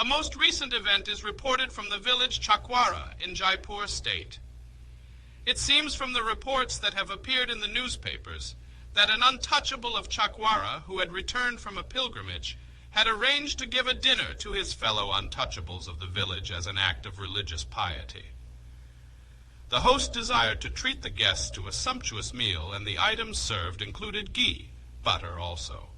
A most recent event is reported from the village Chakwara in Jaipur state. It seems from the reports that have appeared in the newspapers that an untouchable of Chakwara, who had returned from a pilgrimage, had arranged to give a dinner to his fellow untouchables of the village as an act of religious piety. The host desired to treat the guests to a sumptuous meal, and the items served included ghee, butter also.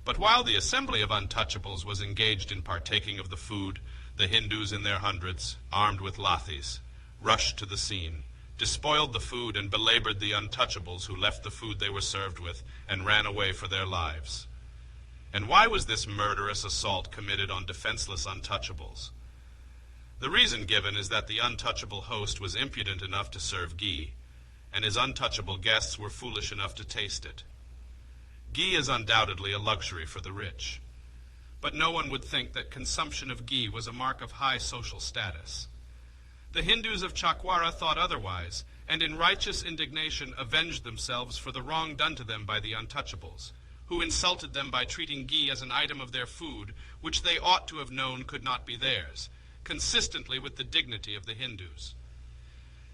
But while the assembly of untouchables was engaged in partaking of the food, the Hindus in their hundreds, armed with lathis, rushed to the scene, despoiled the food, and belabored the untouchables who left the food they were served with and ran away for their lives. And why was this murderous assault committed on defenseless untouchables? The reason given is that the untouchable host was impudent enough to serve ghee, and his untouchable guests were foolish enough to taste it. Ghee is undoubtedly a luxury for the rich, but no one would think that consumption of ghee was a mark of high social status. The Hindus of Chakwara thought otherwise, and in righteous indignation avenged themselves for the wrong done to them by the untouchables, who insulted them by treating ghee as an item of their food, which they ought to have known could not be theirs, consistently with the dignity of the Hindus.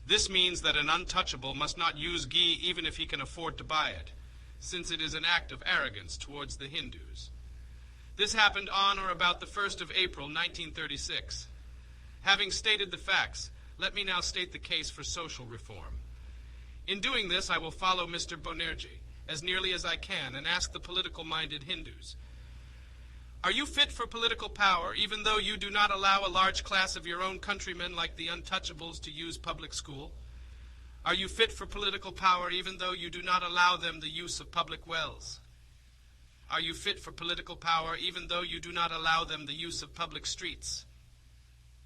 This means that an untouchable must not use ghee even if he can afford to buy it, since it is an act of arrogance towards the Hindus. This happened on or about the 1st of April, 1936. Having stated the facts, let me now state the case for social reform. In doing this, I will follow Mr. Banerjee as nearly as I can and ask the political-minded Hindus, are you fit for political power even though you do not allow a large class of your own countrymen like the untouchables to use public school? Are you fit for political power even though you do not allow them the use of public wells? Are you fit for political power even though you do not allow them the use of public streets?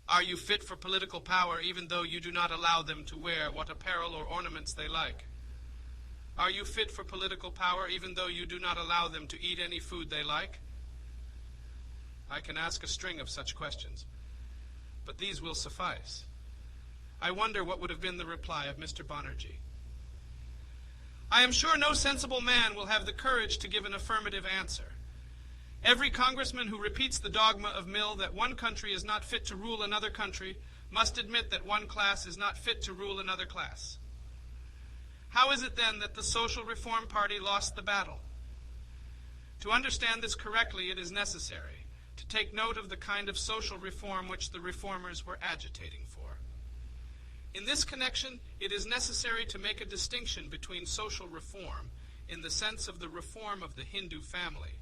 Are you fit for political power even though you do not allow them to wear what apparel or ornaments they like? Are you fit for political power even though you do not allow them to eat any food they like? I can ask a string of such questions, but these will suffice. I wonder what would have been the reply of Mr. Banerjee. I am sure no sensible man will have the courage to give an affirmative answer. Every congressman who repeats the dogma of Mill that one country is not fit to rule another country must admit that one class is not fit to rule another class. How is it then that the Social Reform Party lost the battle? To understand this correctly, it is necessary to take note of the kind of social reform which the reformers were agitating for. In this connection, it is necessary to make a distinction between social reform in the sense of the reform of the Hindu family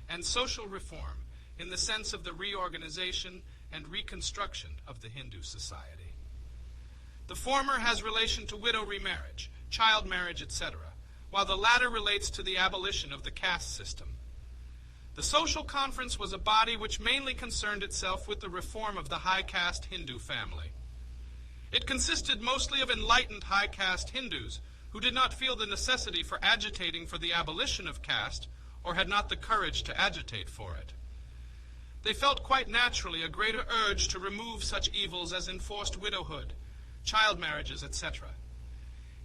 and social reform in the sense of the reorganization and reconstruction of the Hindu society. The former has relation to widow remarriage, child marriage, etc., while the latter relates to the abolition of the caste system. The social conference was a body which mainly concerned itself with the reform of the high caste Hindu family. It consisted mostly of enlightened high caste Hindus who did not feel the necessity for agitating for the abolition of caste or had not the courage to agitate for it. They felt quite naturally a greater urge to remove such evils as enforced widowhood, child marriages, etc.,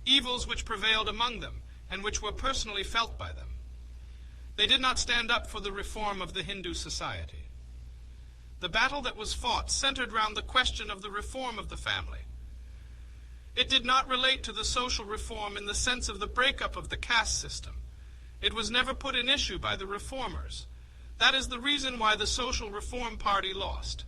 evils which prevailed among them and which were personally felt by them. They did not stand up for the reform of the Hindu society. The battle that was fought centered round the question of the reform of the family. It did not relate to the social reform in the sense of the breakup of the caste system. It was never put in issue by the reformers. That is the reason why the Social Reform Party lost.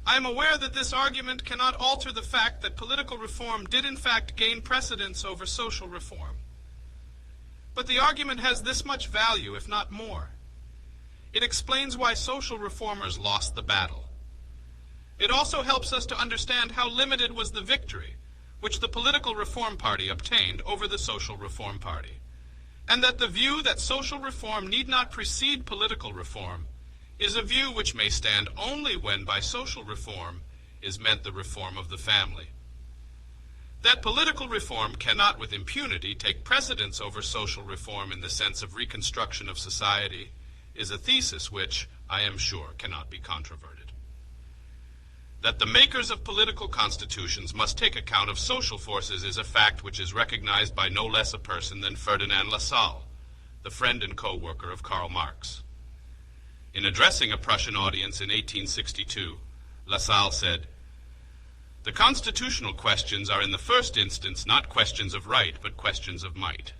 I am aware that this argument cannot alter the fact that political reform did in fact gain precedence over social reform. But the argument has this much value, if not more. It explains why social reformers lost the battle. It also helps us to understand how limited was the victory which the Political Reform Party obtained over the Social Reform Party, and that the view that social reform need not precede political reform is a view which may stand only when by social reform is meant the reform of the family. That political reform cannot with impunity take precedence over social reform in the sense of reconstruction of society is a thesis which, I am sure, cannot be controverted. That the makers of political constitutions must take account of social forces is a fact which is recognized by no less a person than Ferdinand Lassalle, the friend and co-worker of Karl Marx. In addressing a Prussian audience in 1862, LaSalle said, "The constitutional questions are in the first instance not questions of right, but questions of might.